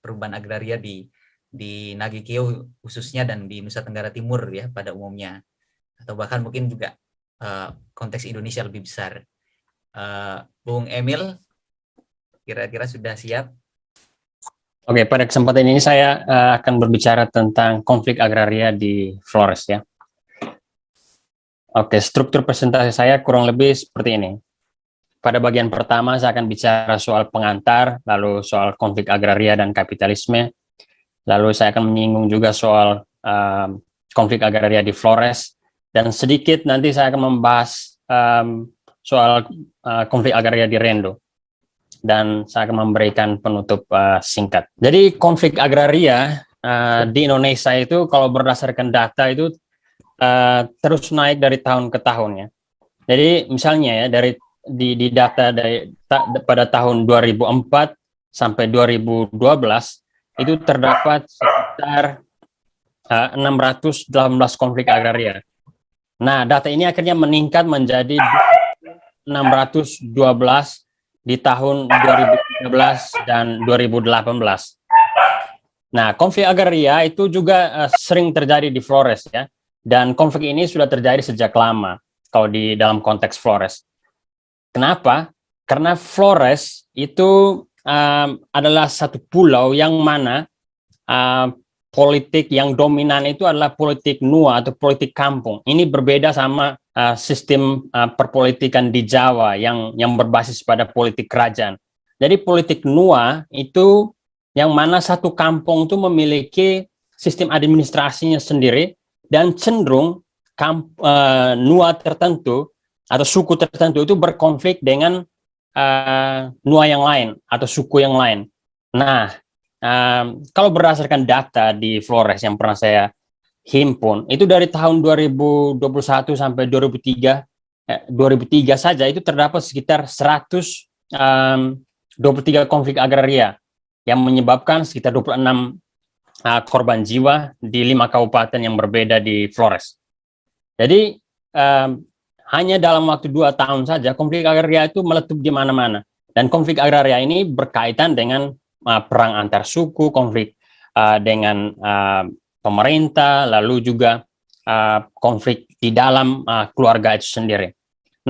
perubahan agraria di Nagekeo khususnya dan di Nusa Tenggara Timur ya pada umumnya, atau bahkan mungkin juga konteks Indonesia lebih besar. Bung Emil, kira-kira sudah siap? Oke, pada kesempatan ini saya akan berbicara tentang konflik agraria di Flores ya. Oke, struktur presentasi saya kurang lebih seperti ini. Pada bagian pertama saya akan bicara soal pengantar, lalu soal konflik agraria dan kapitalisme, lalu saya akan menyinggung juga soal konflik agraria di Flores, dan sedikit nanti saya akan membahas soal konflik agraria di Rendo, dan saya akan memberikan penutup singkat. Jadi konflik agraria di Indonesia itu kalau berdasarkan data itu terus naik dari tahun ke tahun ya. Jadi misalnya ya di data pada tahun 2004 sampai 2012 itu terdapat sekitar 618 konflik agraria. Nah, data ini akhirnya meningkat menjadi 612 di tahun 2013 dan 2018. Nah, konflik agraria itu juga sering terjadi di Flores ya. Dan konflik ini sudah terjadi sejak lama kalau di dalam konteks Flores. Kenapa? Karena Flores itu adalah satu pulau yang mana politik yang dominan itu adalah politik NUA atau politik kampung. Ini berbeda sama sistem perpolitikan di Jawa yang berbasis pada politik kerajaan. Jadi politik NUA itu yang mana satu kampung itu memiliki sistem administrasinya sendiri, dan cenderung NUA tertentu atau suku tertentu itu berkonflik dengan NUA yang lain atau suku yang lain. Nah, kalau berdasarkan data di Flores yang pernah saya himpun, itu dari tahun 2021 sampai 2003 saja itu terdapat sekitar 123 konflik agraria yang menyebabkan sekitar 26 korban jiwa di 5 kabupaten yang berbeda di Flores. Jadi hanya dalam waktu 2 tahun saja konflik agraria itu meletup di mana-mana. Dan konflik agraria ini berkaitan dengan perang antar suku, konflik dengan pemerintah, lalu juga konflik di dalam keluarga itu sendiri.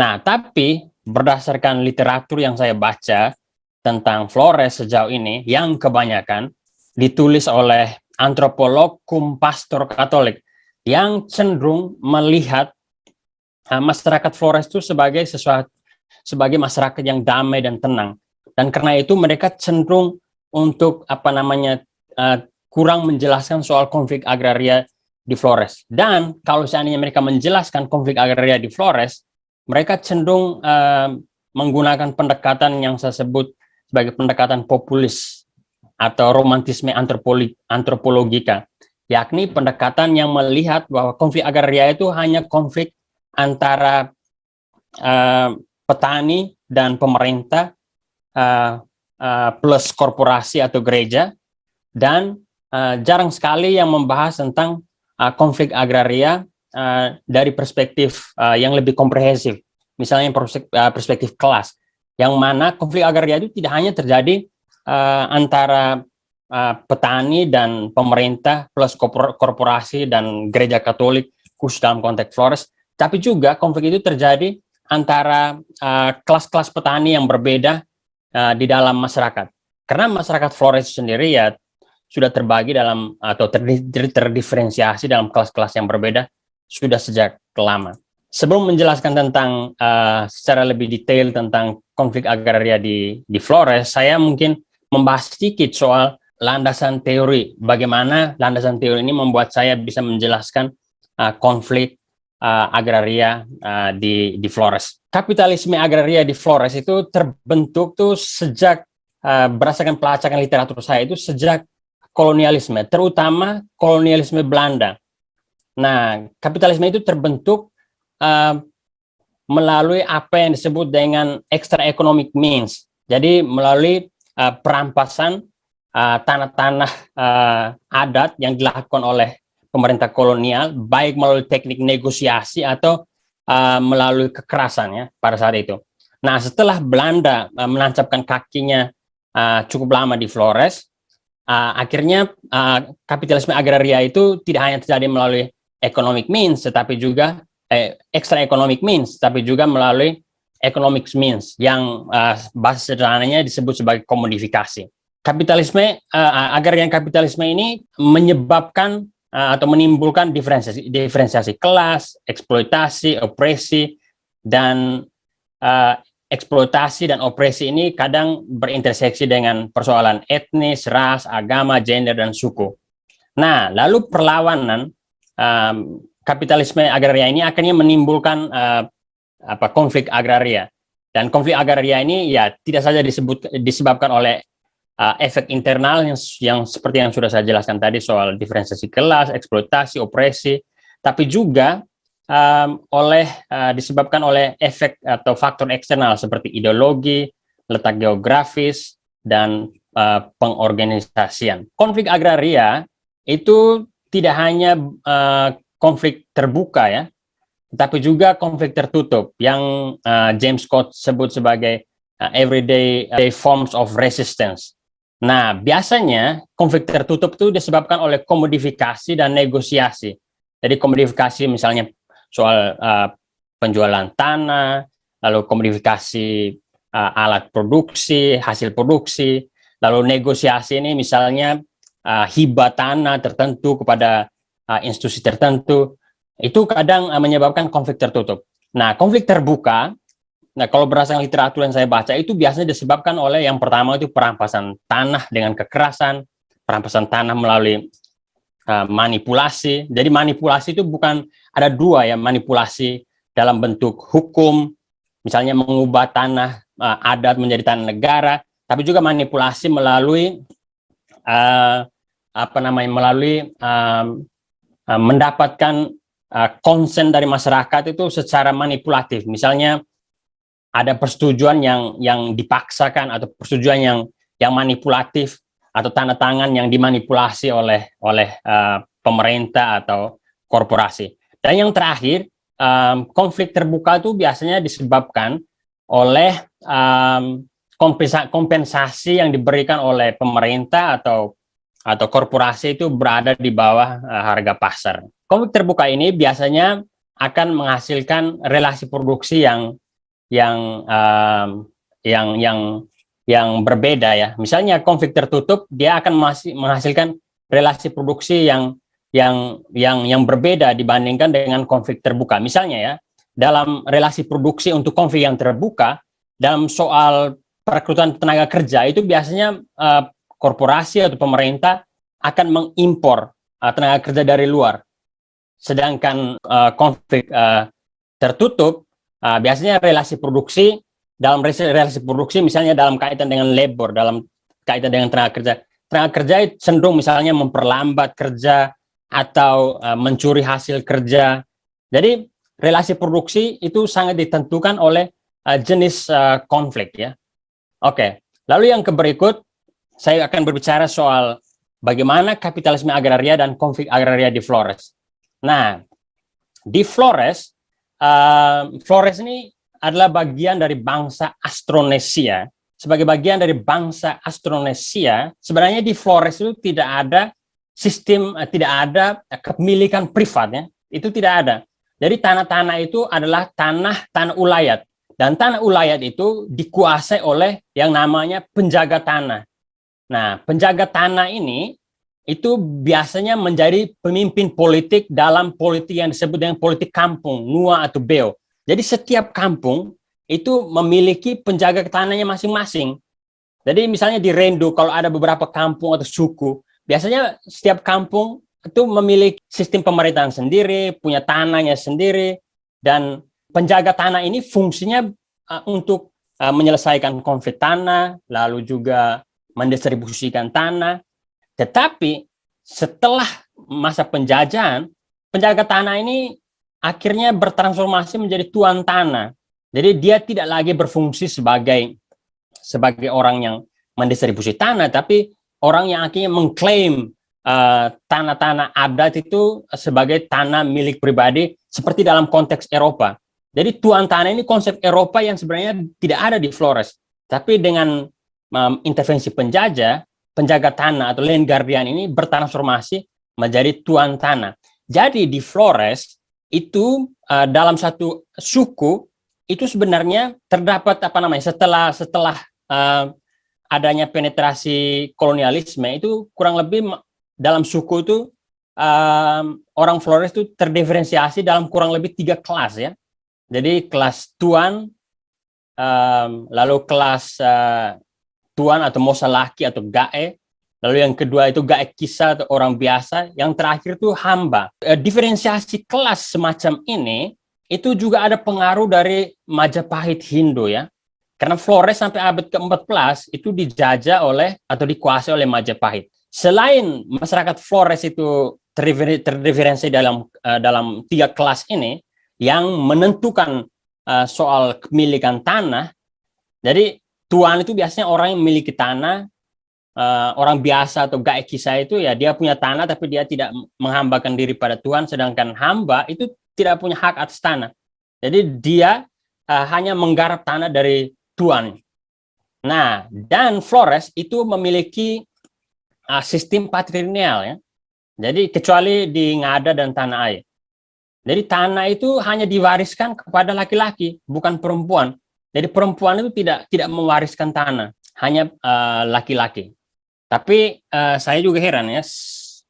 Nah, tapi berdasarkan literatur yang saya baca tentang Flores sejauh ini, yang kebanyakan ditulis oleh antropolog cum pastor Katolik yang cenderung melihat masyarakat Flores itu sebagai masyarakat yang damai dan tenang, dan karena itu mereka cenderung untuk kurang menjelaskan soal konflik agraria di Flores. Dan kalau seandainya mereka menjelaskan konflik agraria di Flores, mereka cenderung menggunakan pendekatan yang saya sebut sebagai pendekatan populis atau romantisme antropologika, yakni pendekatan yang melihat bahwa konflik agraria itu hanya konflik antara petani dan pemerintah plus korporasi atau gereja, dan jarang sekali yang membahas tentang konflik agraria dari perspektif yang lebih komprehensif, misalnya perspektif kelas, yang mana konflik agraria itu tidak hanya terjadi antara petani dan pemerintah plus korporasi dan gereja Katolik khusus dalam konteks Flores, tapi juga konflik itu terjadi antara kelas-kelas petani yang berbeda di dalam masyarakat. Karena masyarakat Flores sendiri ya sudah terbagi dalam atau terdiferensiasi dalam kelas-kelas yang berbeda sudah sejak lama. Sebelum menjelaskan tentang secara lebih detail tentang konflik agraria di Flores, saya mungkin membahas sedikit soal landasan teori. Bagaimana landasan teori ini membuat saya bisa menjelaskan konflik agraria di Flores. Kapitalisme agraria di Flores itu terbentuk tuh sejak berdasarkan pelacakan literatur saya itu sejak kolonialisme, terutama kolonialisme Belanda. Nah, kapitalisme itu terbentuk melalui apa yang disebut dengan extra economic means. Jadi melalui perampasan tanah-tanah adat yang dilakukan oleh pemerintah kolonial, baik melalui teknik negosiasi atau melalui kekerasan ya pada saat itu. Nah, setelah Belanda menancapkan kakinya cukup lama di Flores, akhirnya kapitalisme agraria itu tidak hanya terjadi melalui economic means, tetapi juga extra economic means, tapi juga melalui economic means yang bahasa sederhananya disebut sebagai komodifikasi. Kapitalisme agrarian kapitalisme ini menyebabkan atau menimbulkan diferensiasi kelas, eksploitasi, opresi, dan eksploitasi dan opresi ini kadang berinterseksi dengan persoalan etnis, ras, agama, gender, dan suku. Nah, lalu perlawanan kapitalisme agraria ini akhirnya menimbulkan konflik agraria. Dan konflik agraria ini ya tidak saja disebabkan oleh efek internal yang seperti yang sudah saya jelaskan tadi soal diferensiasi kelas, eksploitasi, opresi, tapi juga disebabkan oleh efek atau faktor eksternal seperti ideologi, letak geografis, dan pengorganisasian. Konflik agraria itu tidak hanya konflik terbuka ya, tapi juga konflik tertutup yang James Scott sebut sebagai everyday forms of resistance. Nah, biasanya konflik tertutup itu disebabkan oleh komodifikasi dan negosiasi. Jadi komodifikasi misalnya soal penjualan tanah, lalu komodifikasi alat produksi, hasil produksi, lalu negosiasi ini misalnya hibah tanah tertentu kepada institusi tertentu, itu kadang menyebabkan konflik tertutup. Nah, konflik terbuka, kalau berdasarkan literatur yang saya baca, itu biasanya disebabkan oleh yang pertama itu perampasan tanah dengan kekerasan, perampasan tanah melalui manipulasi. Jadi manipulasi itu bukan ada dua ya, manipulasi dalam bentuk hukum, misalnya mengubah tanah adat menjadi tanah negara, tapi juga manipulasi melalui mendapatkan konsen dari masyarakat itu secara manipulatif. Misalnya ada persetujuan yang dipaksakan atau persetujuan yang manipulatif atau tanda tangan yang dimanipulasi oleh pemerintah atau korporasi. Dan yang terakhir, konflik terbuka itu biasanya disebabkan oleh kompensasi yang diberikan oleh pemerintah atau korporasi itu berada di bawah harga pasar. Konflik terbuka ini biasanya akan menghasilkan relasi produksi yang berbeda ya. Misalnya konflik tertutup dia akan menghasilkan relasi produksi yang berbeda dibandingkan dengan konflik terbuka. Misalnya ya, dalam relasi produksi untuk konflik yang terbuka, dalam soal perekrutan tenaga kerja itu biasanya korporasi atau pemerintah akan mengimpor tenaga kerja dari luar. Sedangkan konflik tertutup biasanya relasi produksi, dalam relasi produksi misalnya dalam kaitan dengan labor, dalam kaitan dengan tenaga kerja cenderung misalnya memperlambat kerja atau mencuri hasil kerja. Jadi relasi produksi itu sangat ditentukan oleh jenis konflik ya. Oke, lalu yang berikut saya akan berbicara soal bagaimana kapitalisme agraria dan konflik agraria di Flores. Nah, di Flores ini adalah bagian dari bangsa Austronesia. Sebagai bagian dari bangsa Austronesia, sebenarnya di Flores itu tidak ada sistem, tidak ada kepemilikan privat ya. Itu tidak ada. Jadi tanah-tanah itu adalah tanah ulayat. Dan tanah ulayat itu dikuasai oleh yang namanya penjaga tanah. Nah, penjaga tanah ini itu biasanya menjadi pemimpin politik dalam politik yang disebut dengan politik kampung, nua atau beo. Jadi setiap kampung itu memiliki penjaga tanahnya masing-masing. Jadi misalnya di Rendo, kalau ada beberapa kampung atau suku, biasanya setiap kampung itu memiliki sistem pemerintahan sendiri, punya tanahnya sendiri, dan penjaga tanah ini fungsinya untuk menyelesaikan konflik tanah, lalu juga mendistribusikan tanah. Tetapi setelah masa penjajahan, penjaga tanah ini akhirnya bertransformasi menjadi tuan tanah. Jadi dia tidak lagi berfungsi sebagai orang yang mendistribusi tanah, tapi orang yang akhirnya mengklaim tanah-tanah adat itu sebagai tanah milik pribadi seperti dalam konteks Eropa. Jadi tuan tanah ini konsep Eropa yang sebenarnya tidak ada di Flores. Tapi dengan intervensi penjajah, penjaga tanah atau land guardian ini bertransformasi menjadi tuan tanah. Jadi di Flores itu dalam satu suku itu sebenarnya terdapat setelah adanya penetrasi kolonialisme itu kurang lebih dalam suku itu orang Flores itu terdiferensiasi dalam kurang lebih 3 kelas ya. Jadi kelas tuan, lalu kelas tuan atau mosa laki atau gae, lalu yang kedua itu gae kisah atau orang biasa, yang terakhir itu hamba. Diferensiasi kelas semacam ini itu juga ada pengaruh dari Majapahit Hindu ya. Karena Flores sampai abad ke-14 itu dijajah oleh atau dikuasai oleh Majapahit. Selain masyarakat Flores itu terdiferensiasi dalam 3 kelas ini yang menentukan soal kepemilikan tanah. Jadi tuan itu biasanya orang yang memiliki tanah, orang biasa atau gae kisah itu ya dia punya tanah tapi dia tidak menghambakan diri pada tuan, sedangkan hamba itu tidak punya hak atas tanah. Jadi dia hanya menggarap tanah dari tuan. Nah, dan Flores itu memiliki sistem patrilineal ya. Jadi kecuali di Ngada dan Tanah Air. Jadi tanah itu hanya diwariskan kepada laki-laki, bukan perempuan. Jadi perempuan itu tidak mewariskan tanah, hanya laki-laki. Tapi saya juga heran ya,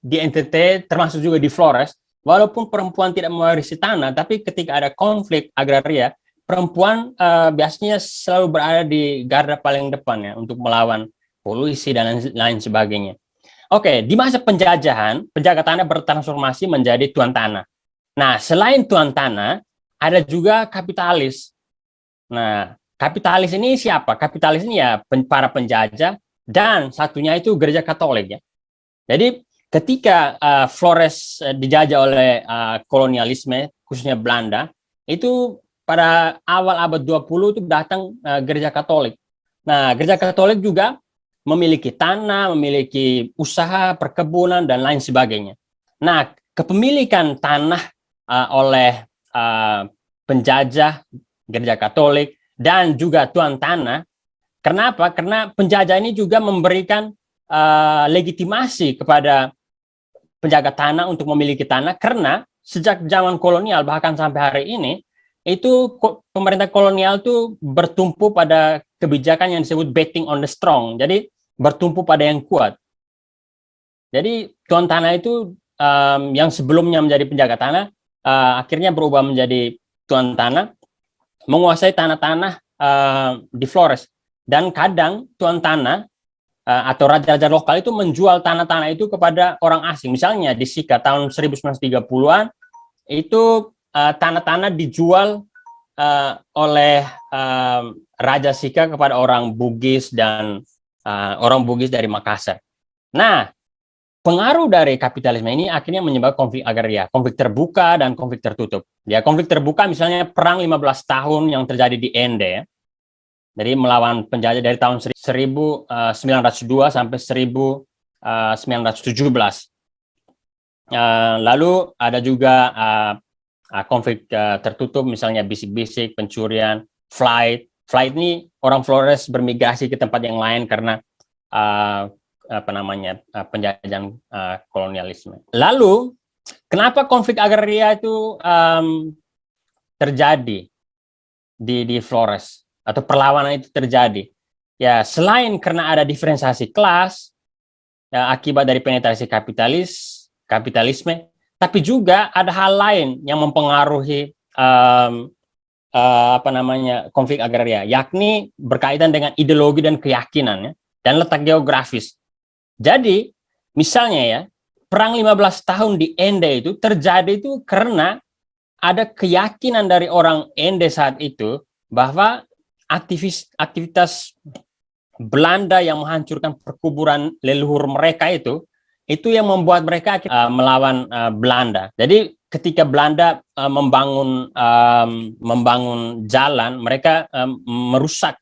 di NTT termasuk juga di Flores, walaupun perempuan tidak mewarisi tanah, tapi ketika ada konflik agraria, perempuan biasanya selalu berada di garda paling depan ya untuk melawan polusi dan lain sebagainya. Oke, di masa penjajahan, penjaga tanah bertransformasi menjadi tuan tanah. Nah, selain tuan tanah, ada juga kapitalis. Nah, kapitalis ini siapa? Kapitalis ini ya para penjajah, dan satunya itu gereja Katolik ya. Jadi ketika Flores dijajah oleh kolonialisme, khususnya Belanda, itu pada awal abad 20 itu datang gereja Katolik. Nah, gereja Katolik juga memiliki tanah, memiliki usaha, perkebunan, dan lain sebagainya. Nah, kepemilikan tanah oleh penjajah, gereja Katolik, dan juga tuan tanah, kenapa? Karena penjajah ini juga memberikan legitimasi kepada penjaga tanah untuk memiliki tanah, karena sejak zaman kolonial, bahkan sampai hari ini, itu pemerintah kolonial itu bertumpu pada kebijakan yang disebut betting on the strong. Jadi bertumpu pada yang kuat. Jadi tuan tanah itu yang sebelumnya menjadi penjaga tanah akhirnya berubah menjadi tuan tanah, menguasai tanah-tanah di Flores, dan kadang tuan tanah atau raja-raja lokal itu menjual tanah-tanah itu kepada orang asing. Misalnya di Sika tahun 1930-an itu tanah-tanah dijual oleh Raja Sika kepada orang Bugis dan orang Bugis dari Makassar. Nah, pengaruh dari kapitalisme ini akhirnya menyebabkan konflik agraria, konflik terbuka dan konflik tertutup. Ya, konflik terbuka misalnya perang 15 tahun yang terjadi di Ende ya. Jadi melawan penjajah dari tahun 1902 sampai 1917. Lalu ada juga konflik tertutup misalnya bisik-bisik, pencurian, flight. Flight ini orang Flores bermigrasi ke tempat yang lain karena penjajahan kolonialisme. Lalu kenapa konflik agraria itu terjadi di Flores atau perlawanan itu terjadi? Ya, selain karena ada diferensiasi kelas ya, akibat dari penetrasi kapitalisme, tapi juga ada hal lain yang mempengaruhi konflik agraria, yakni berkaitan dengan ideologi dan keyakinan ya, dan letak geografis. Jadi misalnya ya, perang 15 tahun di Ende itu terjadi itu karena ada keyakinan dari orang Ende saat itu bahwa aktivitas Belanda yang menghancurkan perkuburan leluhur mereka itu yang membuat mereka melawan Belanda. Jadi ketika Belanda membangun jalan, mereka merusak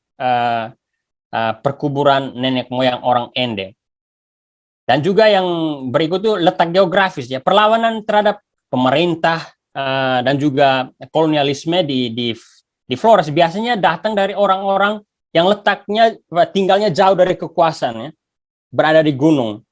perkuburan nenek moyang orang Ende. Dan juga yang berikut itu letak geografis ya, perlawanan terhadap pemerintah dan juga kolonialisme di Flores biasanya datang dari orang-orang yang tinggalnya jauh dari kekuasaan ya. berada di gunung.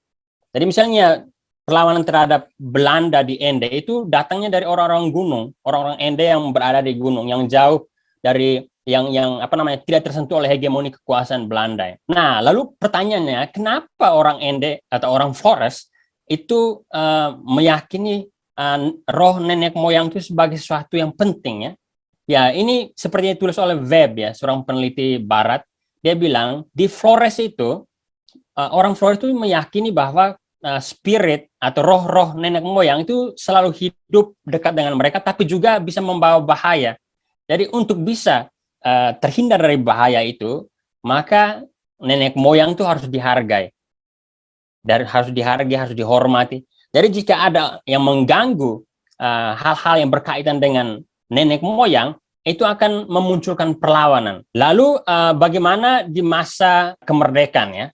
Jadi misalnya perlawanan terhadap Belanda di Ende itu datangnya dari orang-orang gunung, orang-orang Ende yang berada di gunung, yang jauh dari yang apa namanya tidak tersentuh oleh hegemoni kekuasaan Belanda. Nah, lalu pertanyaannya, kenapa orang Ende atau orang Flores itu meyakini roh nenek moyang itu sebagai sesuatu yang penting ya? Ya, ini seperti ditulis oleh Webb ya, seorang peneliti Barat. Dia bilang di Flores itu orang Flores itu meyakini bahwa spirit atau roh-roh nenek moyang itu selalu hidup dekat dengan mereka, tapi juga bisa membawa bahaya. Jadi untuk bisa terhindar dari bahaya itu, maka nenek moyang itu harus dihargai, harus dihormati. Jadi jika ada yang mengganggu hal-hal yang berkaitan dengan nenek moyang, itu akan memunculkan perlawanan. Lalu bagaimana di masa kemerdekaan ya?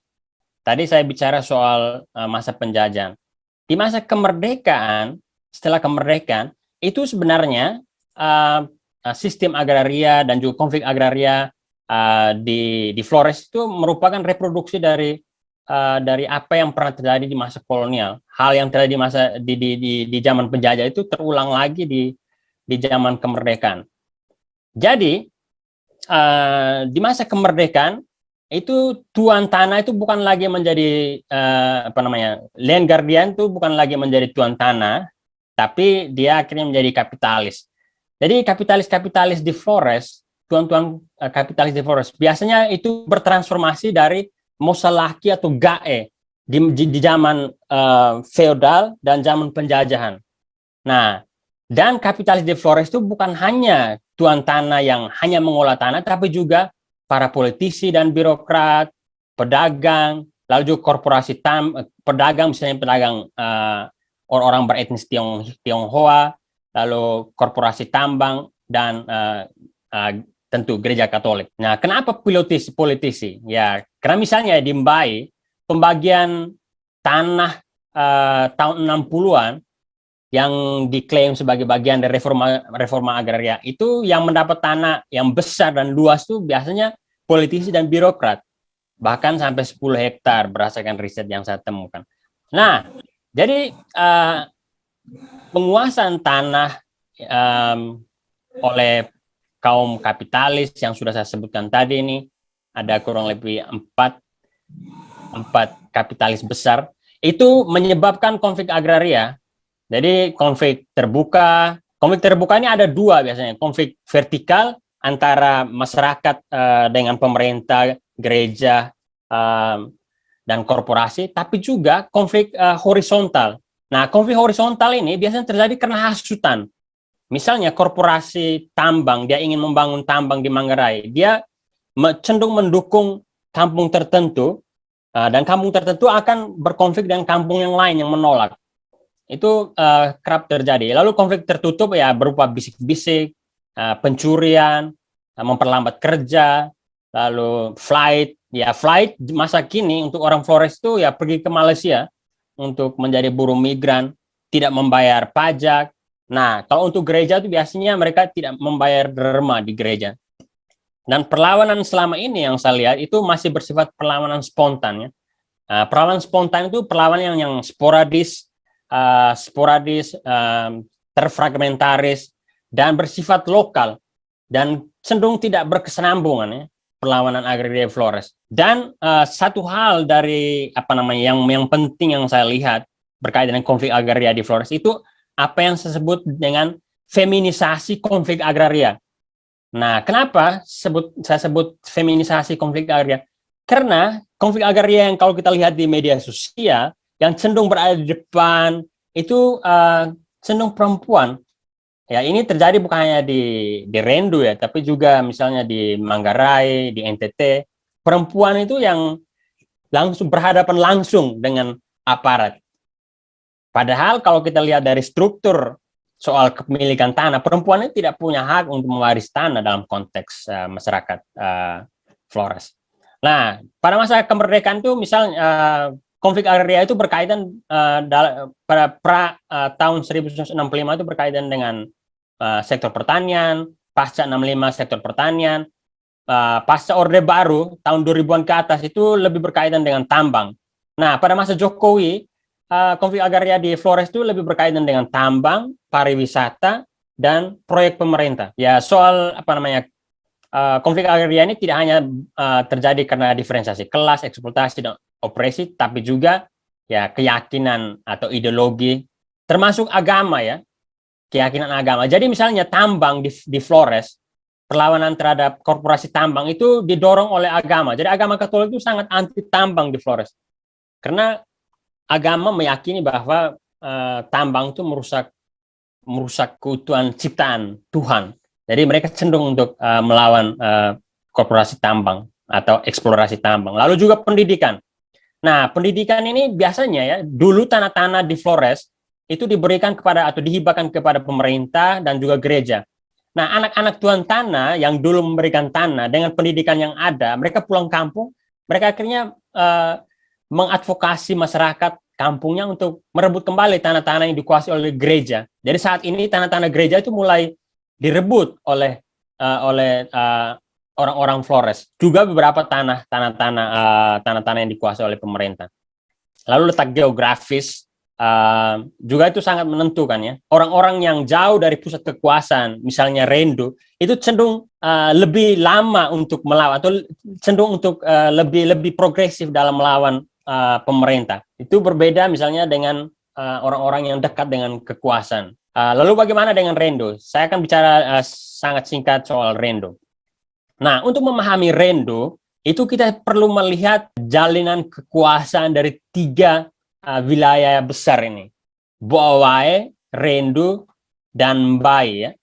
Tadi saya bicara soal masa penjajahan. Di masa kemerdekaan, setelah kemerdekaan, itu sebenarnya sistem agraria dan juga konflik agraria di Flores itu merupakan reproduksi dari apa yang pernah terjadi di masa kolonial. Hal yang terjadi di masa di zaman penjajah itu terulang lagi di zaman kemerdekaan. Jadi di masa kemerdekaan itu tuan tanah itu bukan lagi menjadi land guardian itu bukan lagi menjadi tuan tanah, tapi dia akhirnya menjadi kapitalis. Jadi kapitalis di Flores, tuan-tuan kapitalis di Flores biasanya itu bertransformasi dari mosalaki atau gae di zaman feodal dan zaman penjajahan. Nah, dan kapitalis di Flores itu bukan hanya tuan tanah yang hanya mengolah tanah, tapi juga para politisi dan birokrat, pedagang, lalu juga korporasi pedagang, misalnya pedagang orang-orang beretnis Tionghoa, lalu korporasi tambang, dan tentu gereja Katolik. Nah, kenapa politisi? Ya, karena misalnya di Mbai, pembagian tanah tahun 60-an yang diklaim sebagai bagian dari reforma agraria itu yang mendapat tanah yang besar dan luas itu biasanya politisi dan birokrat, bahkan sampai 10 hektar berdasarkan riset yang saya temukan. Nah, jadi penguasaan tanah oleh kaum kapitalis yang sudah saya sebutkan tadi ini, ada kurang lebih empat kapitalis besar, itu menyebabkan konflik agraria. Jadi konflik terbuka ini ada dua biasanya, konflik vertikal antara masyarakat dengan pemerintah, gereja, dan korporasi, tapi juga konflik horizontal. Nah, konflik horizontal ini biasanya terjadi karena hasutan. Misalnya korporasi tambang, dia ingin membangun tambang di Manggarai, dia cenderung mendukung kampung tertentu, dan kampung tertentu akan berkonflik dengan kampung yang lain yang menolak. Itu kerap terjadi. Lalu konflik tertutup ya berupa bisik-bisik, pencurian, memperlambat kerja, lalu flight masa kini untuk orang Flores itu ya pergi ke Malaysia untuk menjadi buruh migran, tidak membayar pajak. Nah, kalau untuk gereja itu biasanya mereka tidak membayar derma di gereja. Dan perlawanan selama ini yang saya lihat itu masih bersifat perlawanan spontan ya. Perlawanan spontan itu perlawanan yang sporadis, terfragmentaris, dan bersifat lokal, dan cenderung tidak berkesinambungan ya, perlawanan agraria Flores. Dan satu hal dari yang penting yang saya lihat berkaitan dengan konflik agraria di Flores itu apa yang saya sebut dengan feminisasi konflik agraria. Nah, kenapa saya sebut feminisasi konflik agraria? Karena konflik agraria yang kalau kita lihat di media sosial yang cenderung berada di depan itu cenderung perempuan. Ya, ini terjadi bukan hanya di Rendu ya, tapi juga misalnya di Manggarai, di NTT, perempuan itu yang langsung berhadapan langsung dengan aparat. Padahal kalau kita lihat dari struktur soal kepemilikan tanah, perempuan itu tidak punya hak untuk mewaris tanah dalam konteks masyarakat Flores. Nah, pada masa kemerdekaan itu misalnya konflik agraria itu berkaitan pada tahun 1965 itu berkaitan dengan sektor pertanian, pasca 65 sektor pertanian, pasca Orde Baru tahun 2000-an ke atas itu lebih berkaitan dengan tambang. Nah, pada masa Jokowi, konflik agraria di Flores itu lebih berkaitan dengan tambang, pariwisata, dan proyek pemerintah. Ya, soal konflik agraria ini tidak hanya terjadi karena diferensiasi kelas, eksploitasi, dan opresi, tapi juga ya keyakinan atau ideologi, termasuk agama ya, keyakinan agama. Jadi misalnya tambang di Flores, perlawanan terhadap korporasi tambang itu didorong oleh agama. Jadi agama Katolik itu sangat anti tambang di Flores. Karena agama meyakini bahwa tambang itu merusak keutuhan ciptaan Tuhan. Jadi mereka cenderung untuk melawan korporasi tambang atau eksplorasi tambang. Lalu juga pendidikan. Nah, pendidikan ini biasanya ya, dulu tanah-tanah di Flores itu diberikan kepada atau dihibahkan kepada pemerintah dan juga gereja. Nah, anak-anak tuan tanah yang dulu memberikan tanah dengan pendidikan yang ada, mereka pulang kampung, mereka akhirnya mengadvokasi masyarakat kampungnya untuk merebut kembali tanah-tanah yang dikuasai oleh gereja. Jadi saat ini tanah-tanah gereja itu mulai direbut oleh orang-orang Flores. Juga beberapa tanah-tanah yang dikuasai oleh pemerintah. Lalu letak geografis juga itu sangat menentukan ya. Orang-orang yang jauh dari pusat kekuasaan, misalnya Rendo, itu cenderung lebih lama untuk melawan atau cenderung untuk lebih progresif dalam melawan pemerintah. Itu berbeda misalnya dengan orang-orang yang dekat dengan kekuasaan. Lalu bagaimana dengan Rendo? Saya akan bicara sangat singkat soal Rendo. Nah, untuk memahami Rendo, itu kita perlu melihat jalinan kekuasaan dari 3 wilayah besar ini. Boawae, Rendo, dan Mbai ya.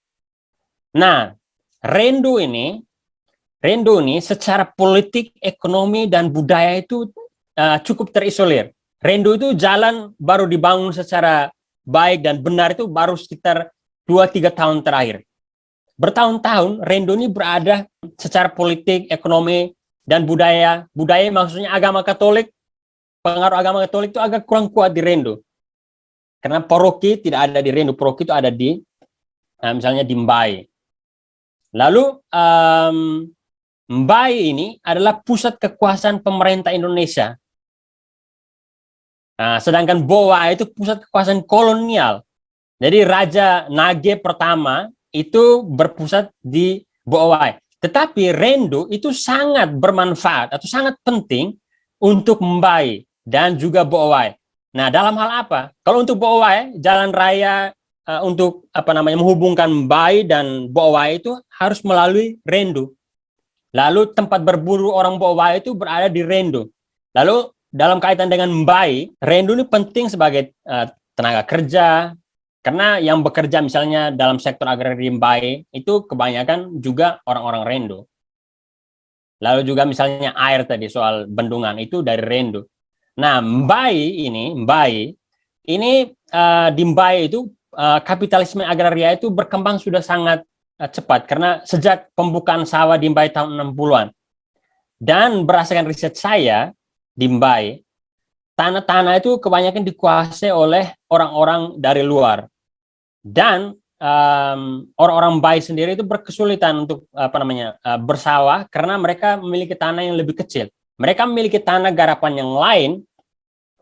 Nah, Rendo ini secara politik, ekonomi, dan budaya itu cukup terisolir. Rendo itu jalan baru dibangun secara baik dan benar itu baru sekitar 2-3 tahun terakhir. Bertahun-tahun Rendo ini berada secara politik, ekonomi, dan budaya. Budaya maksudnya agama Katolik, pengaruh agama Katolik itu agak kurang kuat di Rendo. Karena paroki tidak ada di Rendo, paroki itu ada di misalnya di Mbai. Lalu Mbai ini adalah pusat kekuasaan pemerintah Indonesia. Sedangkan Boa itu pusat kekuasaan kolonial. Jadi Raja Nage pertama itu berpusat di Boawai. Tetapi Rendo itu sangat bermanfaat atau sangat penting untuk Mbai dan juga Boawai. Nah, dalam hal apa? Kalau untuk Boawai, jalan raya untuk menghubungkan Mbai dan Boawai itu harus melalui Rendo. Lalu tempat berburu orang Boawai itu berada di Rendo. Lalu dalam kaitan dengan Mbai, Rendo ini penting sebagai tenaga kerja. Karena yang bekerja misalnya dalam sektor agraria Mbai itu kebanyakan juga orang-orang Rendo. Lalu juga misalnya air tadi soal bendungan itu dari Rendo. Nah, Mbai ini di Mbai itu kapitalisme agraria itu berkembang sudah sangat cepat karena sejak pembukaan sawah di Mbai tahun 60-an. Dan berdasarkan riset saya di Mbai, tanah-tanah itu kebanyakan dikuasai oleh orang-orang dari luar. Dan orang-orang Mbai sendiri itu berkesulitan untuk bersawah karena mereka memiliki tanah yang lebih kecil. Mereka memiliki tanah garapan yang lain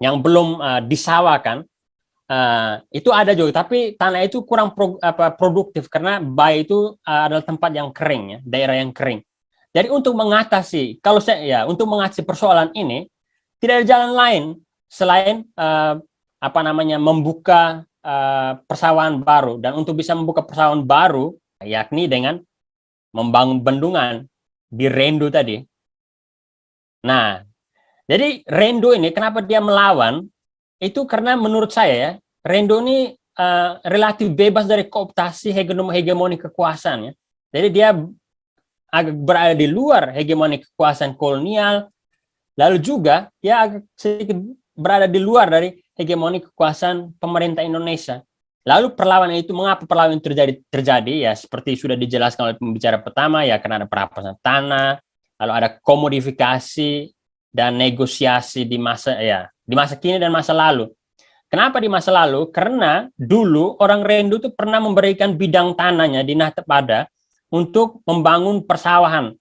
yang belum disawakan. Itu ada juga, tapi tanah itu kurang produktif karena Mbai itu adalah tempat yang kering ya, daerah yang kering. Jadi untuk mengatasi persoalan ini tidak ada jalan lain selain membuka persawahan baru. Dan untuk bisa membuka persawahan baru yakni dengan membangun bendungan di Rendo tadi. Nah, jadi Rendo ini kenapa dia melawan itu karena menurut saya ya, Rendo ini relatif bebas dari kooptasi hegemoni kekuasaan ya. Jadi dia agak berada di luar hegemoni kekuasaan kolonial, lalu juga dia agak sedikit berada di luar dari hegemoni kekuasaan pemerintah Indonesia. Lalu perlawanan itu, mengapa perlawanan itu terjadi? Ya seperti sudah dijelaskan oleh pembicara pertama ya, karena ada perampasan tanah, lalu ada komodifikasi dan negosiasi di masa kini dan masa lalu. Kenapa di masa lalu? Karena dulu orang Rendo itu pernah memberikan bidang tanahnya di Nahtapada untuk membangun persawahan,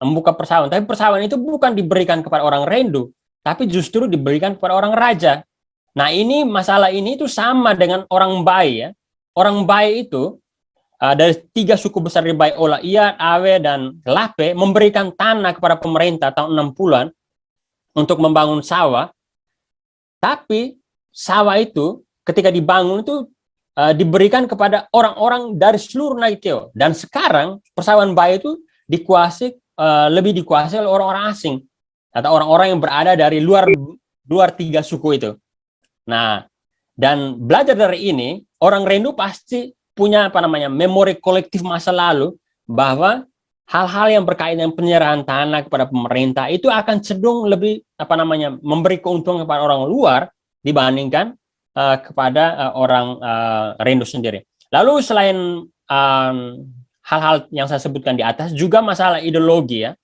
membuka persawahan. Tapi persawahan itu bukan diberikan kepada orang Rendo, tapi justru diberikan kepada orang raja. Nah, ini masalah ini itu sama dengan orang Bai ya. Orang Bai itu dari 3 suku besar di Bai, Ola, Iat, Awe, dan Lape, memberikan tanah kepada pemerintah tahun 60-an untuk membangun sawah. Tapi sawah itu ketika dibangun itu diberikan kepada orang-orang dari seluruh Naiteo. Dan sekarang persawahan Bai itu lebih dikuasai oleh orang-orang asing atau orang-orang yang berada dari luar 3 suku itu. Nah, dan belajar dari ini, orang Rendu pasti punya memori kolektif masa lalu bahwa hal-hal yang berkaitan dengan penyerahan tanah kepada pemerintah itu akan cenderung lebih memberi keuntungan kepada orang luar dibandingkan kepada orang Rendu sendiri. Lalu selain hal-hal yang saya sebutkan di atas, juga masalah ideologi ya,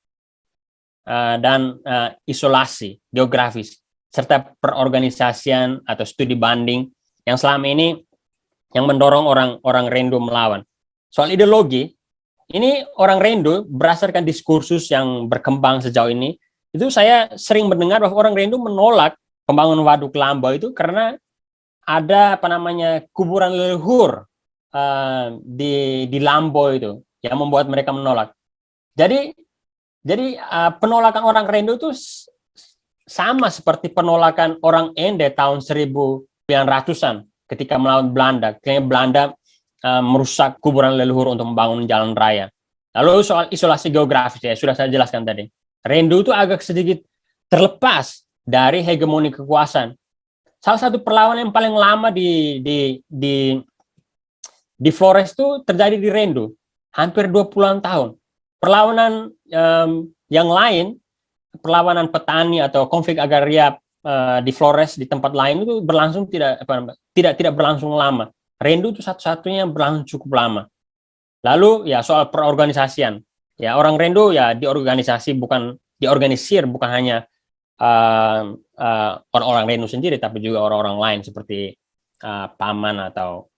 dan isolasi geografis serta perorganisasian atau studi banding yang selama ini yang mendorong orang Rendu melawan. Soal ideologi, ini orang Rendu berdasarkan diskursus yang berkembang sejauh ini, itu saya sering mendengar bahwa orang Rendu menolak pembangunan Waduk Lambau itu karena ada kuburan leluhur di Lambau itu yang membuat mereka menolak. Jadi penolakan orang Rendu itu sama seperti penolakan orang Ende tahun 1900-an ketika melawan Belanda. Kayaknya Belanda merusak kuburan leluhur untuk membangun jalan raya. Lalu soal isolasi geografis ya sudah saya jelaskan tadi. Rendu itu agak sedikit terlepas dari hegemoni kekuasaan. Salah satu perlawanan yang paling lama di Flores itu terjadi di Rendu, hampir 20-an tahun. Perlawanan yang lain, perlawanan petani atau konflik agraria di Flores di tempat lain itu berlangsung tidak berlangsung lama. Rendu itu satu-satunya yang berlangsung cukup lama. Lalu ya soal perorganisasian, ya orang Rendu ya diorganisir bukan hanya orang-orang Rendu sendiri, tapi juga orang-orang lain seperti paman atau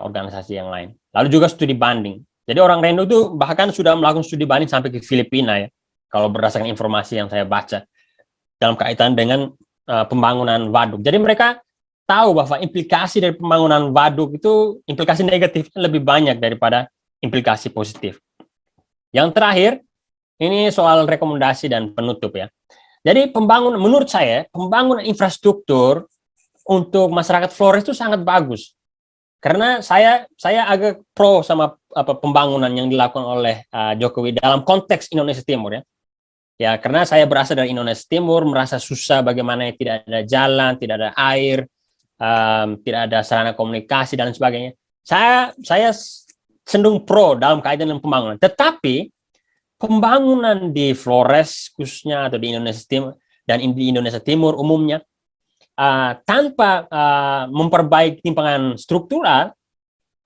organisasi yang lain. Lalu juga studi banding. Jadi orang Rendu itu bahkan sudah melakukan studi banding sampai ke Filipina ya, kalau berdasarkan informasi yang saya baca dalam kaitan dengan pembangunan waduk. Jadi mereka tahu bahwa implikasi dari pembangunan waduk itu implikasi negatifnya lebih banyak daripada implikasi positif. Yang terakhir, ini soal rekomendasi dan penutup ya. Jadi menurut saya pembangunan infrastruktur untuk masyarakat Flores itu sangat bagus. Karena saya agak pro sama pembangunan yang dilakukan oleh Jokowi dalam konteks Indonesia Timur ya. Ya, karena saya berasal dari Indonesia Timur, merasa susah bagaimana tidak ada jalan, tidak ada air, tidak ada sarana komunikasi dan sebagainya. Saya cenderung pro dalam kaitan dengan pembangunan. Tetapi pembangunan di Flores khususnya atau di Indonesia Timur dan di Indonesia Timur umumnya tanpa memperbaiki timpangan struktural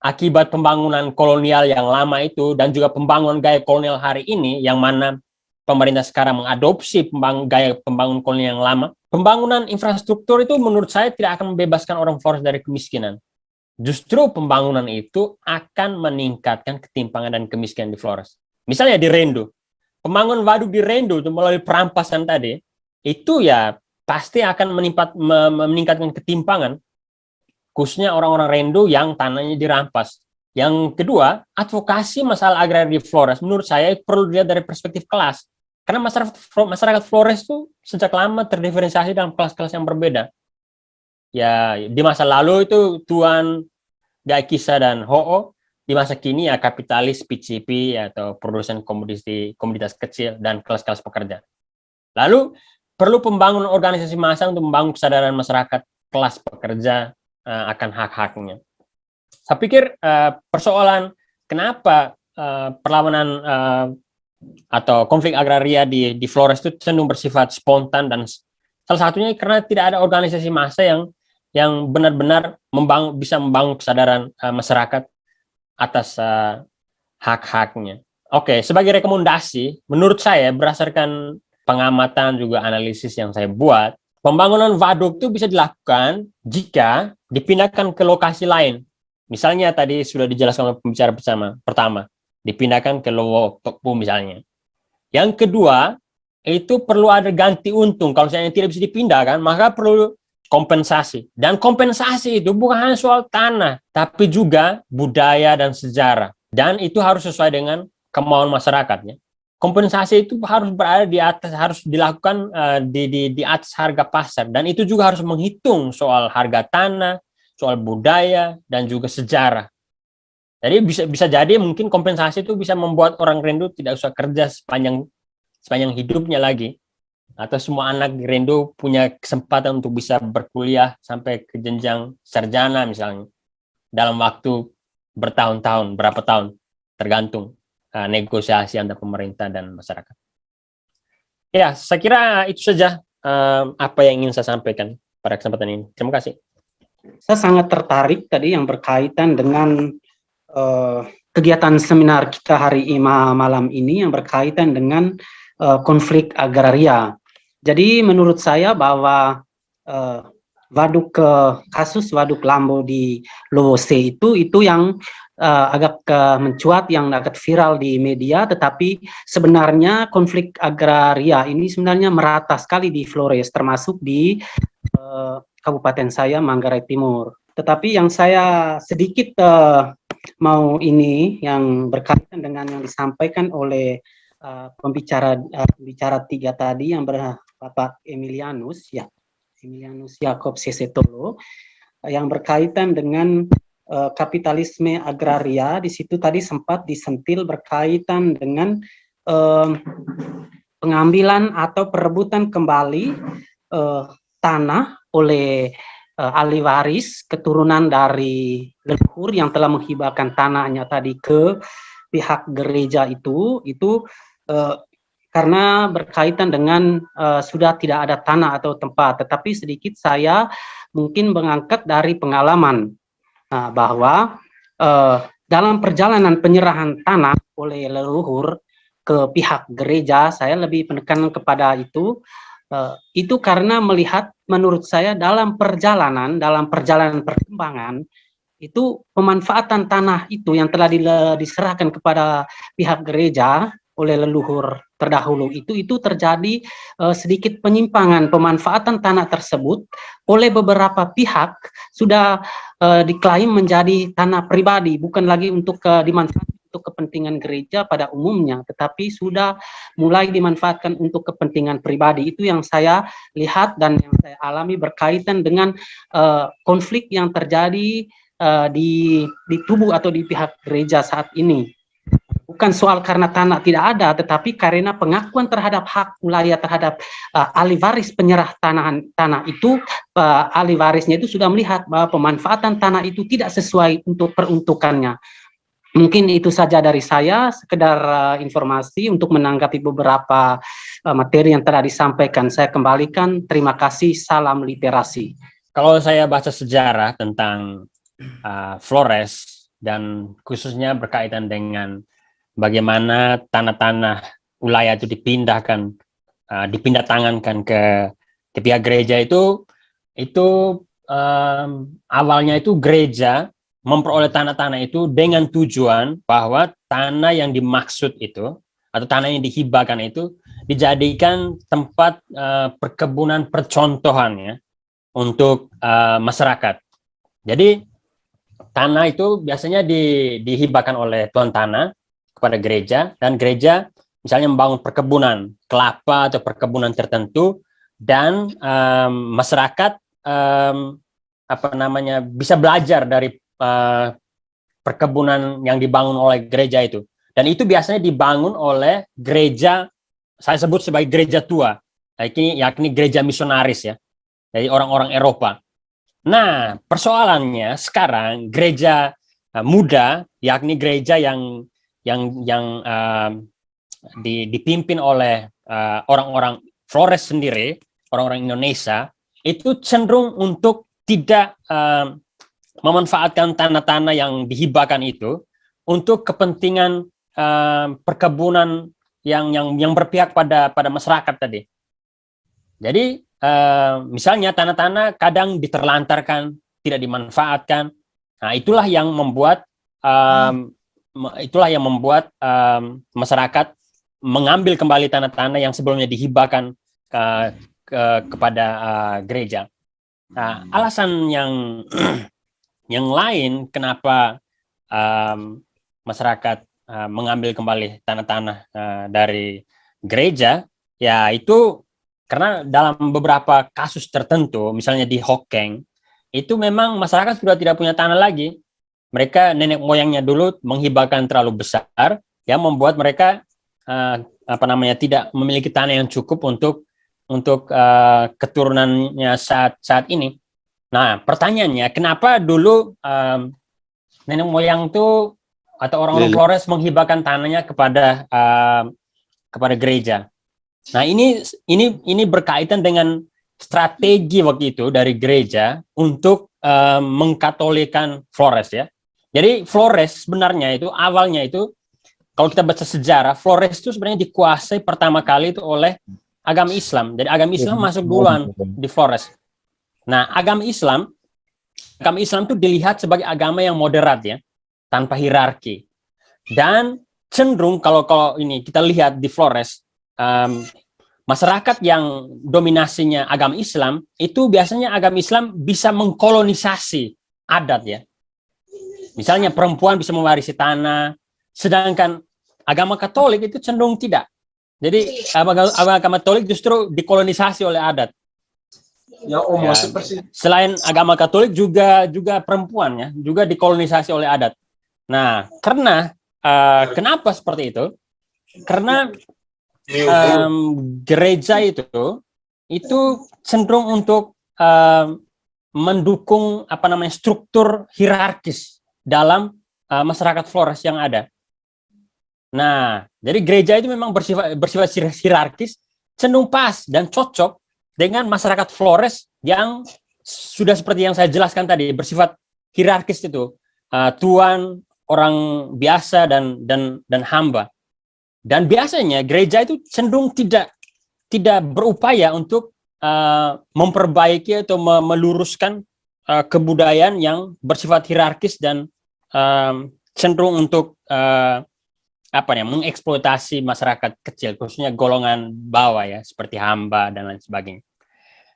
akibat pembangunan kolonial yang lama itu dan juga pembangunan gaya kolonial hari ini yang mana pemerintah sekarang mengadopsi gaya pembangunan kolonial yang lama, pembangunan infrastruktur itu menurut saya tidak akan membebaskan orang Flores dari kemiskinan. Justru pembangunan itu akan meningkatkan ketimpangan dan kemiskinan di Flores. Misalnya di Rendu, pembangunan waduk di Rendu melalui perampasan tadi, itu ya pasti akan meningkatkan ketimpangan, khususnya orang-orang Rendu yang tanahnya dirampas. Yang kedua, advokasi masalah agraria di Flores, menurut saya perlu dilihat dari perspektif kelas. Karena masyarakat Flores itu sejak lama terdiferensiasi dalam kelas-kelas yang berbeda. Ya, di masa lalu itu Tuan, Gaikisa, dan Ho'o. Di masa kini ya kapitalis, PCP atau produsen komoditas kecil dan kelas-kelas pekerja. Lalu perlu pembangunan organisasi massa untuk membangun kesadaran masyarakat kelas pekerja akan hak-haknya. Saya pikir persoalan kenapa perlawanan atau konflik agraria di Flores itu cenderung bersifat spontan dan salah satunya karena tidak ada organisasi massa yang benar-benar bisa membangun kesadaran masyarakat atas hak-haknya. Oke, sebagai rekomendasi, menurut saya berdasarkan pengamatan juga analisis yang saya buat, pembangunan waduk itu bisa dilakukan jika dipindahkan ke lokasi lain. Misalnya tadi sudah dijelaskan oleh pembicara pertama, dipindahkan ke Lowo Tokpu misalnya. Yang kedua, itu perlu ada ganti untung. Kalau misalnya tidak bisa dipindahkan, maka perlu kompensasi. Dan kompensasi itu bukan hanya soal tanah, tapi juga budaya dan sejarah. Dan itu harus sesuai dengan kemauan masyarakatnya. Kompensasi itu harus berada di atas, harus dilakukan di atas harga pasar. Dan itu juga harus menghitung soal harga tanah, soal budaya, dan juga sejarah. Jadi bisa jadi mungkin kompensasi itu bisa membuat orang rindu tidak usah kerja sepanjang hidupnya lagi, atau semua anak di Rindu punya kesempatan untuk bisa berkuliah sampai ke jenjang sarjana misalnya dalam waktu bertahun-tahun, berapa tahun, tergantung negosiasi antara pemerintah dan masyarakat. Ya, saya kira itu saja apa yang ingin saya sampaikan pada kesempatan ini. Terima kasih. Saya sangat tertarik tadi yang berkaitan dengan kegiatan seminar kita hari malam ini yang berkaitan dengan konflik agraria. Jadi menurut saya bahwa kasus waduk Lambo di Lowose itu yang agak mencuat, yang agak viral di media, tetapi sebenarnya konflik agraria ini sebenarnya merata sekali di Flores, termasuk di kabupaten saya Manggarai Timur. Tetapi yang saya sedikit mau ini yang berkaitan dengan yang disampaikan oleh pembicara tiga tadi yang Bapak Emilianus Yakob Sesetolo, yang berkaitan dengan kapitalisme agraria. Di situ tadi sempat disentil berkaitan dengan pengambilan atau perebutan kembali tanah oleh ahli waris keturunan dari leluhur yang telah menghibahkan tanahnya tadi ke pihak gereja itu karena berkaitan dengan sudah tidak ada tanah atau tempat. Tetapi sedikit saya mungkin mengangkat dari pengalaman bahwa dalam perjalanan penyerahan tanah oleh leluhur ke pihak gereja, saya lebih penekanan kepada itu karena melihat menurut saya dalam perjalanan perkembangan itu pemanfaatan tanah itu yang telah diserahkan kepada pihak gereja oleh leluhur terdahulu itu terjadi sedikit penyimpangan pemanfaatan tanah tersebut oleh beberapa pihak sudah diklaim menjadi tanah pribadi, bukan lagi untuk dimanfaatkan untuk kepentingan gereja pada umumnya, tetapi sudah mulai dimanfaatkan untuk kepentingan pribadi. Itu yang saya lihat dan yang saya alami berkaitan dengan konflik yang terjadi di tubuh atau di pihak gereja saat ini. Bukan soal karena tanah tidak ada, tetapi karena pengakuan terhadap hak wilayah terhadap ahli waris penyerah tanah itu, ahli warisnya itu sudah melihat bahwa pemanfaatan tanah itu tidak sesuai untuk peruntukannya. Mungkin itu saja dari saya, sekedar informasi untuk menanggapi beberapa materi yang telah disampaikan. Saya kembalikan, terima kasih, salam literasi. Kalau saya baca sejarah tentang Flores dan khususnya berkaitan dengan bagaimana tanah-tanah wilayah itu dipindah tangankan ke pihak gereja itu awalnya itu gereja memperoleh tanah-tanah itu dengan tujuan bahwa tanah yang dimaksud itu atau tanah yang dihibahkan itu dijadikan tempat perkebunan percontohannya untuk masyarakat. Jadi tanah itu biasanya dihibahkan oleh tuan tanah kepada gereja, dan gereja misalnya membangun perkebunan kelapa atau perkebunan tertentu, dan masyarakat bisa belajar dari perkebunan yang dibangun oleh gereja itu. Dan itu biasanya dibangun oleh gereja, saya sebut sebagai gereja tua, yakni gereja misionaris ya, dari orang-orang Eropa. Nah, persoalannya sekarang gereja muda, yakni gereja yang dipimpin oleh orang-orang Flores sendiri, orang-orang Indonesia, itu cenderung untuk tidak memanfaatkan tanah-tanah yang dihibahkan itu untuk kepentingan perkebunan yang berpihak pada masyarakat tadi. Jadi misalnya tanah-tanah kadang diterlantarkan, tidak dimanfaatkan. Nah, itulah yang membuat masyarakat mengambil kembali tanah-tanah yang sebelumnya dihibahkan kepada gereja. Nah, alasan yang yang lain kenapa masyarakat mengambil kembali tanah-tanah dari gereja, ya itu karena dalam beberapa kasus tertentu, misalnya di Hokeng, itu memang masyarakat sudah tidak punya tanah lagi. Mereka nenek moyangnya dulu menghibahkan terlalu besar, yang membuat mereka tidak memiliki tanah yang cukup untuk keturunannya saat ini. Nah, pertanyaannya, kenapa dulu nenek moyang itu atau orang-orang Flores menghibahkan tanahnya kepada gereja? Nah, ini berkaitan dengan strategi waktu itu dari gereja untuk mengkatolikan Flores, ya. Jadi Flores sebenarnya itu awalnya itu, kalau kita baca sejarah, Flores itu sebenarnya dikuasai pertama kali itu oleh agama Islam. Jadi agama Islam masuk duluan di Flores. Nah, agama Islam itu dilihat sebagai agama yang moderat, ya, tanpa hierarki. Dan cenderung kalau ini kita lihat di Flores, masyarakat yang dominasinya agama Islam itu biasanya agama Islam bisa mengkolonisasi adat, ya. Misalnya perempuan bisa mewarisi tanah, sedangkan agama Katolik itu cenderung tidak. Jadi agama Katolik justru dikolonisasi oleh adat. Ya, selain agama Katolik juga perempuan, ya, juga dikolonisasi oleh adat. Nah, karena kenapa seperti itu? Karena gereja itu cenderung untuk mendukung struktur hierarkis dalam masyarakat Flores yang ada. Nah, jadi gereja itu memang bersifat hierarkis, cenderung pas dan cocok dengan masyarakat Flores yang sudah seperti yang saya jelaskan tadi, bersifat hierarkis itu, tuan, orang biasa dan hamba. Dan biasanya gereja itu cenderung tidak berupaya untuk memperbaiki atau meluruskan kebudayaan yang bersifat hierarkis dan cenderung untuk mengeksploitasi masyarakat kecil, khususnya golongan bawah, ya, seperti hamba dan lain sebagainya.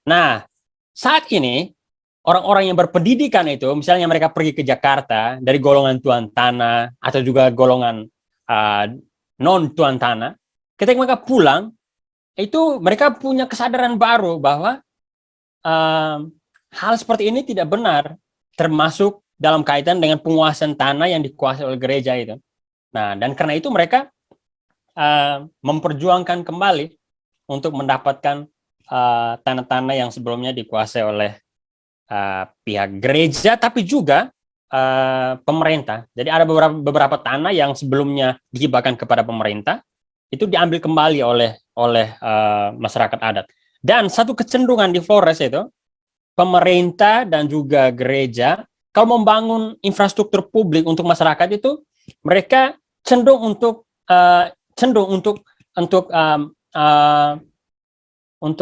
Nah, saat ini orang-orang yang berpendidikan itu, misalnya mereka pergi ke Jakarta dari golongan tuan tanah atau juga golongan non tuan tanah, ketika mereka pulang itu mereka punya kesadaran baru bahwa hal seperti ini tidak benar, termasuk dalam kaitan dengan penguasaan tanah yang dikuasai oleh gereja itu. Nah, dan karena itu mereka memperjuangkan kembali untuk mendapatkan tanah-tanah yang sebelumnya dikuasai oleh pihak gereja, tapi juga pemerintah. Jadi ada beberapa tanah yang sebelumnya dihibahkan kepada pemerintah, itu diambil kembali oleh masyarakat adat. Dan satu kecenderungan di Flores itu, pemerintah dan juga gereja kalau membangun infrastruktur publik untuk masyarakat itu, mereka cenderung untuk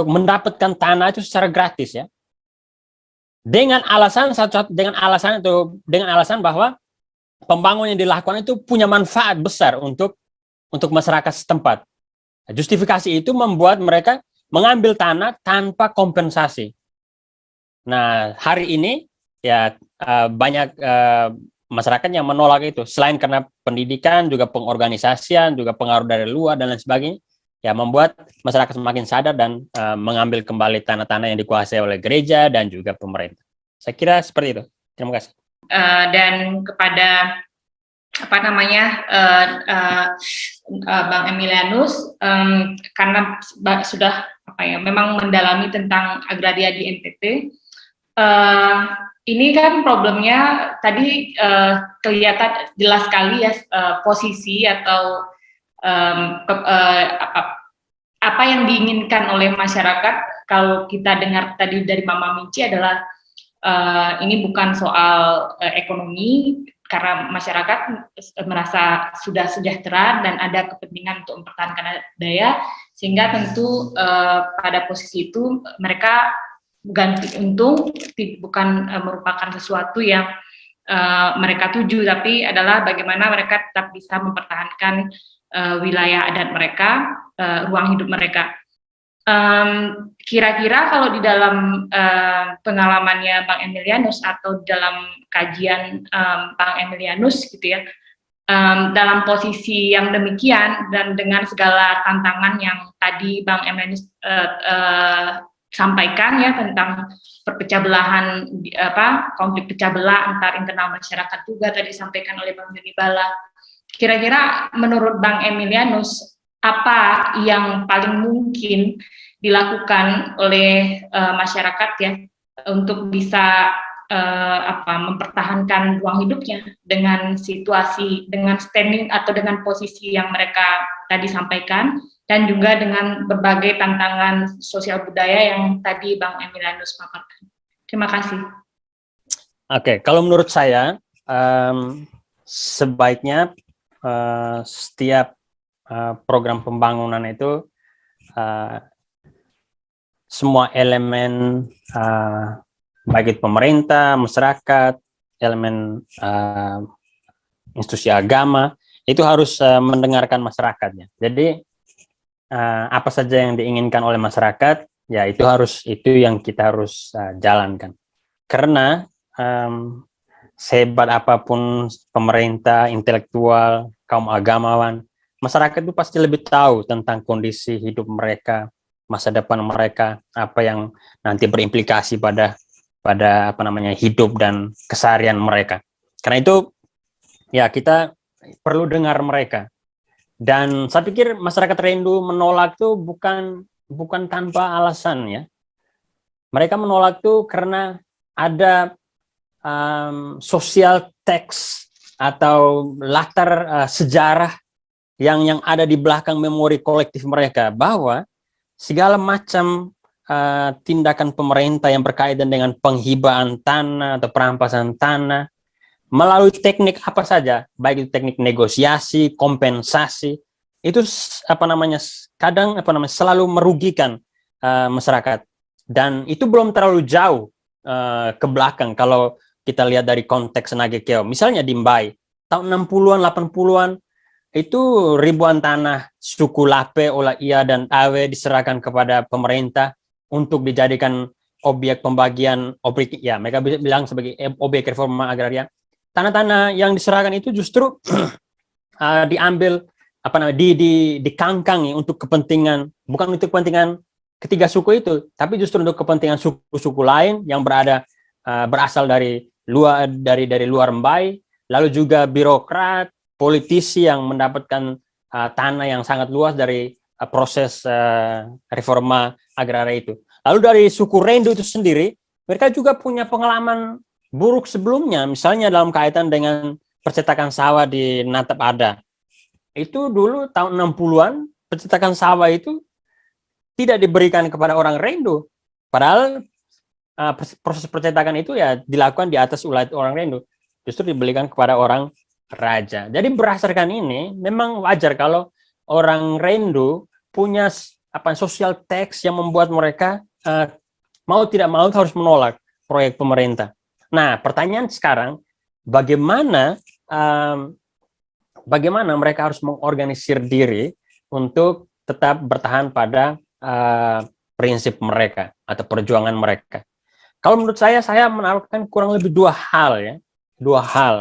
mendapatkan tanah itu secara gratis, ya. Dengan alasan bahwa pembangunan yang dilakukan itu punya manfaat besar untuk masyarakat setempat. Justifikasi itu membuat mereka mengambil tanah tanpa kompensasi. Nah, hari ini ya banyak masyarakat yang menolak itu, selain karena pendidikan, juga pengorganisasian, juga pengaruh dari luar dan lain sebagainya, ya membuat masyarakat semakin sadar dan mengambil kembali tanah-tanah yang dikuasai oleh gereja dan juga pemerintah. Saya kira seperti itu. Terima kasih. Dan kepada Bang Emilianus, karena sudah memang mendalami tentang agraria di NTT, ini kan problemnya tadi kelihatan jelas sekali, ya, posisi atau apa yang diinginkan oleh masyarakat. Kalau kita dengar tadi dari Mama Minci adalah ini bukan soal ekonomi, karena masyarakat merasa sudah sejahtera dan ada kepentingan untuk mempertahankan daya, sehingga tentu pada posisi itu mereka ganti untung bukan merupakan sesuatu yang mereka tuju, tapi adalah bagaimana mereka tetap bisa mempertahankan wilayah adat mereka, ruang hidup mereka. Kira-kira kalau di dalam pengalamannya Bang Emilianus atau dalam kajian Bang Emilianus gitu ya, dalam posisi yang demikian dan dengan segala tantangan yang tadi Bang Emilianus sampaikan ya tentang perpecah belahan konflik pecah belah antar internal masyarakat juga tadi disampaikan oleh Bang Joni Bala. Kira-kira menurut Bang Emilianus apa yang paling mungkin dilakukan oleh masyarakat ya untuk bisa mempertahankan ruang hidupnya dengan situasi, dengan standing atau dengan posisi yang mereka tadi sampaikan, dan juga dengan berbagai tantangan sosial budaya yang tadi Bang Emilianus paparkan. Terima kasih. Oke, kalau menurut saya sebaiknya setiap program pembangunan itu semua elemen baik itu pemerintah, masyarakat, elemen institusi agama itu harus mendengarkan masyarakatnya. Jadi apa saja yang diinginkan oleh masyarakat, ya itu yang kita harus jalankan. Karena sehebat apapun pemerintah, intelektual, kaum agamawan, masyarakat itu pasti lebih tahu tentang kondisi hidup mereka, masa depan mereka, apa yang nanti berimplikasi pada hidup dan keseharian mereka. Karena itu ya kita perlu dengar mereka. Dan saya pikir masyarakat Rendu menolak itu bukan tanpa alasan ya. Mereka menolak itu karena ada social text atau latar sejarah yang ada di belakang memori kolektif mereka, bahwa segala macam tindakan pemerintah yang berkaitan dengan penghibaan tanah atau perampasan tanah melalui teknik apa saja, baik itu teknik negosiasi, kompensasi, itu kadang selalu merugikan masyarakat, dan itu belum terlalu jauh ke belakang kalau kita lihat dari konteks Nagekeo. Misalnya di Mbai tahun 60-an 80-an itu ribuan tanah suku Lape, Olaia dan Awe diserahkan kepada pemerintah untuk dijadikan objek pembagian mereka bilang sebagai objek reforma agraria. Tanah-tanah yang diserahkan itu justru diambil dikangkangi untuk kepentingan, bukan untuk kepentingan ketiga suku itu, tapi justru untuk kepentingan suku-suku lain yang berasal dari luar Mbai, lalu juga birokrat, politisi yang mendapatkan tanah yang sangat luas dari proses reforma agraria itu. Lalu dari suku Rendu itu sendiri, mereka juga punya pengalaman buruk sebelumnya, misalnya dalam kaitan dengan percetakan sawah di Natap Ada. Itu dulu tahun 60-an, percetakan sawah itu tidak diberikan kepada orang Rendu. Padahal proses percetakan itu ya dilakukan di atas ulat orang Rendu. Justru diberikan kepada orang raja. Jadi berdasarkan ini, memang wajar kalau orang Rendu punya social text yang membuat mereka mau tidak mau harus menolak proyek pemerintah. Nah, pertanyaan sekarang, bagaimana mereka harus mengorganisir diri untuk tetap bertahan pada prinsip mereka atau perjuangan mereka. Kalau menurut saya menaruhkan kurang lebih dua hal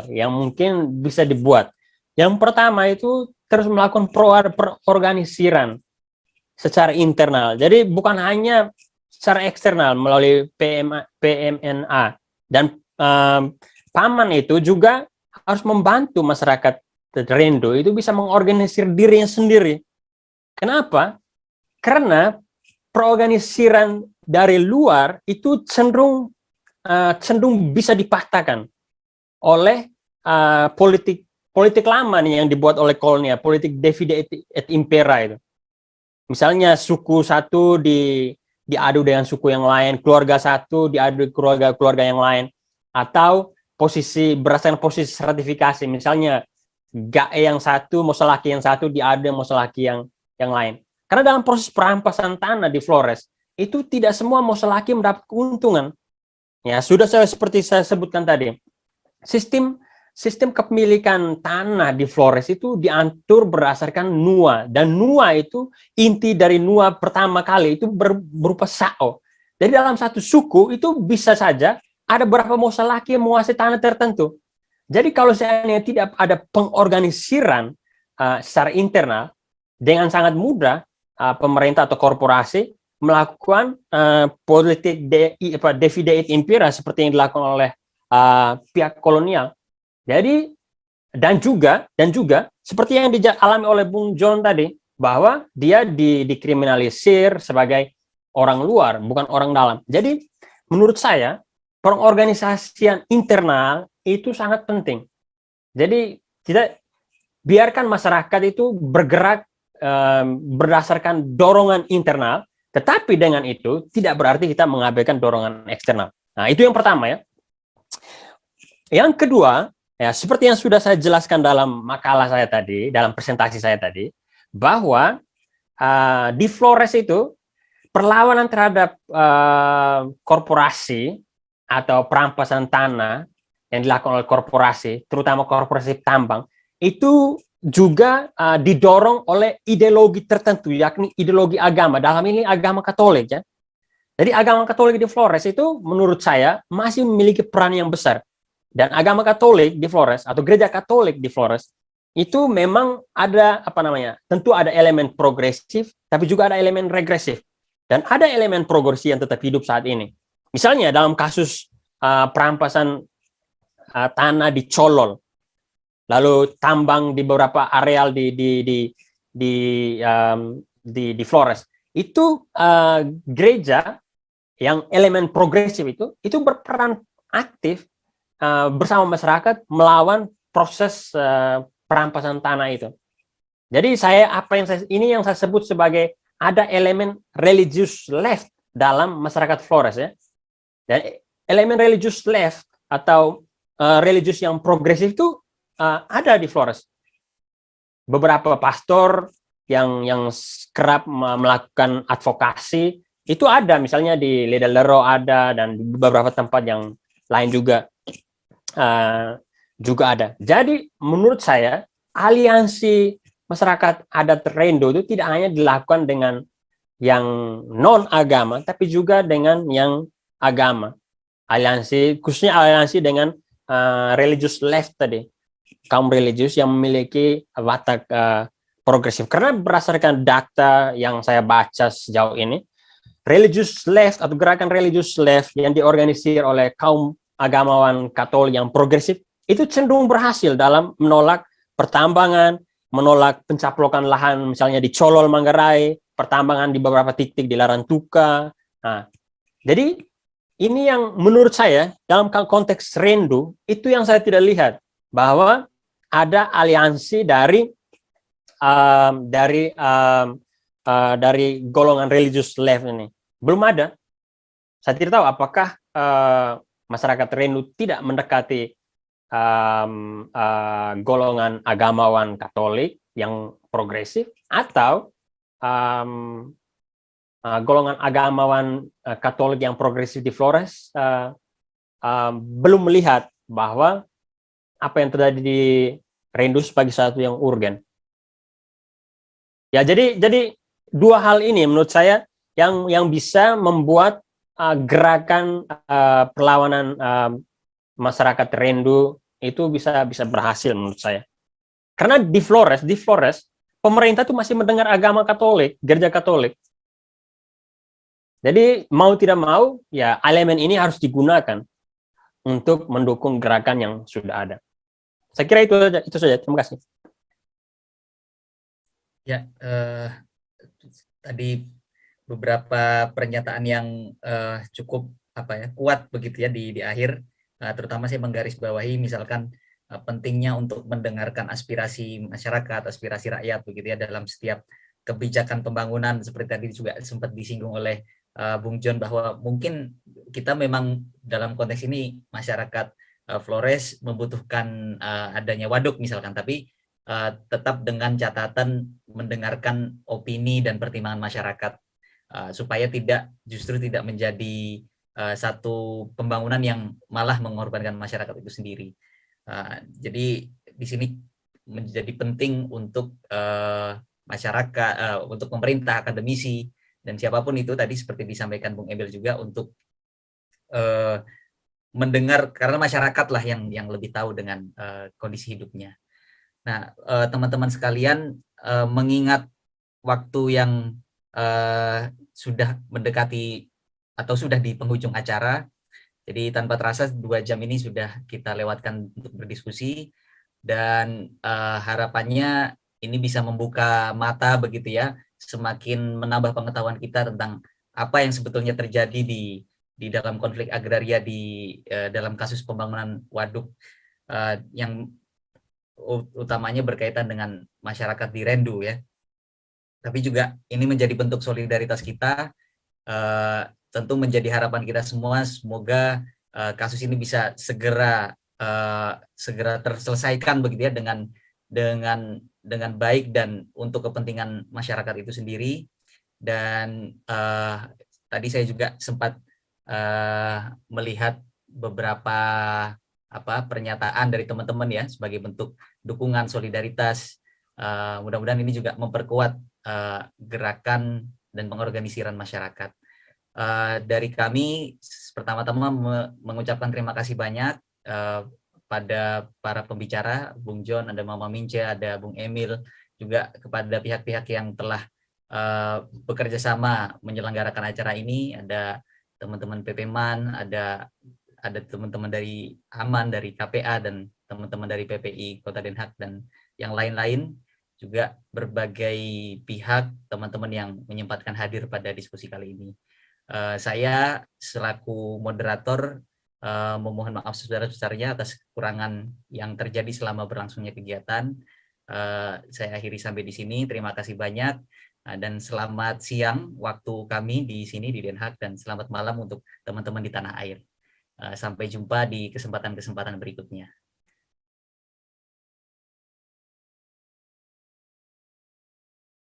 yang mungkin bisa dibuat. Yang pertama itu terus melakukan perorganisiran secara internal. Jadi bukan hanya secara eksternal melalui PMNA, dan Paman itu juga harus membantu masyarakat Rendu itu bisa mengorganisir dirinya sendiri. Kenapa? Karena perorganisiran dari luar itu cenderung bisa dipatahkan oleh politik lama nih yang dibuat oleh kolonial, politik divide et impera itu. Misalnya suku satu diadu dengan suku yang lain, keluarga satu diadu keluarga yang lain, atau berdasarkan posisi stratifikasi, misalnya GAE yang satu, Mosolaki yang satu diadu dengan Mosolaki yang lain. Karena dalam proses perampasan tanah di Flores itu tidak semua Mosolaki mendapat keuntungan. Ya, sudah seperti saya sebutkan tadi. sistem kepemilikan tanah di Flores itu diatur berdasarkan NUA, dan NUA itu inti dari NUA pertama kali itu berupa SAO. Jadi dalam satu suku itu bisa saja ada beberapa laki yang menguasai tanah tertentu. Jadi kalau seandainya tidak ada pengorganisiran secara internal, dengan sangat mudah pemerintah atau korporasi melakukan politik divide et impera seperti yang dilakukan oleh pihak kolonial. Jadi dan juga seperti yang dialami oleh Bung John tadi, bahwa dia dikriminalisir sebagai orang luar, bukan orang dalam. Jadi menurut saya pengorganisasian internal itu sangat penting. Jadi kita biarkan masyarakat itu bergerak berdasarkan dorongan internal, tetapi dengan itu tidak berarti kita mengabaikan dorongan eksternal. Nah, itu yang pertama ya. Yang kedua, ya seperti yang sudah saya jelaskan dalam makalah saya tadi, dalam presentasi saya tadi, bahwa di Flores itu perlawanan terhadap korporasi atau perampasan tanah yang dilakukan oleh korporasi, terutama korporasi tambang, itu juga didorong oleh ideologi tertentu, yakni ideologi agama, dalam ini agama Katolik ya. Jadi agama Katolik di Flores itu menurut saya masih memiliki peran yang besar. Dan agama Katolik di Flores atau gereja Katolik di Flores itu memang ada tentu ada elemen progresif, tapi juga ada elemen regresif. Dan ada elemen progresif yang tetap hidup saat ini. Misalnya dalam kasus perampasan tanah di Colol, lalu tambang di beberapa areal di Flores, itu gereja yang elemen progresif itu berperan aktif bersama masyarakat melawan proses perampasan tanah itu. Jadi ini yang saya sebut sebagai ada elemen religious left dalam masyarakat Flores ya. Dan elemen religious left atau religius yang progresif itu ada di Flores. Beberapa pastor yang kerap melakukan advokasi itu ada, misalnya di Ledalero ada, dan di beberapa tempat yang lain juga ada. Jadi menurut saya aliansi masyarakat adat Rendo itu tidak hanya dilakukan dengan yang non agama, tapi juga dengan yang agama. Khususnya aliansi dengan religious left tadi, kaum religius yang memiliki watak progresif. Karena berdasarkan data yang saya baca sejauh ini, religious left atau gerakan religious left yang diorganisir oleh kaum agamawan Katolik yang progresif itu cenderung berhasil dalam menolak pertambangan, menolak pencaplokan lahan misalnya di Colol, Manggarai, pertambangan di beberapa titik di Larantuka. Nah, jadi ini yang menurut saya dalam konteks Rendu itu yang saya tidak lihat, bahwa ada aliansi dari golongan religious left ini. Belum ada. Saya tidak tahu apakah masyarakat Rendu tidak mendekati golongan agamawan Katolik yang progresif, atau golongan agamawan Katolik yang progresif di Flores belum melihat bahwa apa yang terjadi di Rendu sebagai satu yang urgen. Ya, jadi dua hal ini menurut saya yang bisa membuat gerakan perlawanan masyarakat Rendu itu bisa berhasil menurut saya. Karena di Flores pemerintah itu masih mendengar agama Katolik, gereja Katolik. Jadi mau tidak mau ya elemen ini harus digunakan untuk mendukung gerakan yang sudah ada. Saya kira itu saja. Terima kasih. Ya, tadi beberapa pernyataan yang cukup kuat begitu ya di akhir. Terutama saya menggarisbawahi misalkan pentingnya untuk mendengarkan aspirasi masyarakat, aspirasi rakyat begitu ya dalam setiap kebijakan pembangunan, seperti tadi juga sempat disinggung oleh Bung John, bahwa mungkin kita memang dalam konteks ini masyarakat Flores membutuhkan adanya waduk misalkan, tapi tetap dengan catatan mendengarkan opini dan pertimbangan masyarakat supaya justru tidak menjadi satu pembangunan yang malah mengorbankan masyarakat itu sendiri. Jadi di sini menjadi penting untuk masyarakat, untuk pemerintah, akademisi, dan siapapun itu tadi seperti disampaikan Bung Emil juga untuk mendengar, karena masyarakat lah yang lebih tahu dengan kondisi hidupnya. Nah, teman-teman sekalian, mengingat waktu yang sudah mendekati atau sudah di penghujung acara, jadi tanpa terasa 2 jam ini sudah kita lewatkan untuk berdiskusi, dan harapannya ini bisa membuka mata begitu ya, semakin menambah pengetahuan kita tentang apa yang sebetulnya terjadi di dalam konflik agraria di dalam kasus pembangunan waduk yang utamanya berkaitan dengan masyarakat di Rendu ya. Tapi juga ini menjadi bentuk solidaritas kita, tentu menjadi harapan kita semua, semoga kasus ini bisa segera terselesaikan begitu ya, dengan baik dan untuk kepentingan masyarakat itu sendiri. Dan tadi saya juga sempat melihat beberapa pernyataan dari teman-teman ya sebagai bentuk dukungan solidaritas. Mudah-mudahan ini juga memperkuat gerakan dan pengorganisiran masyarakat. Dari kami pertama-tama mengucapkan terima kasih banyak pada para pembicara, Bung John, ada Mama Mince, ada Bung Emil, juga kepada pihak-pihak yang telah bekerja sama menyelenggarakan acara ini. Ada teman-teman PPMAN, ada teman-teman dari Aman, dari KPA, dan teman-teman dari PPI Kota Den Haag, dan yang lain-lain, juga berbagai pihak, teman-teman yang menyempatkan hadir pada diskusi kali ini. Saya selaku moderator memohon maaf sebesar-besarnya atas kekurangan yang terjadi selama berlangsungnya kegiatan. Saya akhiri sampai di sini. Terima kasih banyak dan selamat siang waktu kami di sini di Den Haag, dan selamat malam untuk teman-teman di tanah air. Sampai jumpa di kesempatan-kesempatan berikutnya.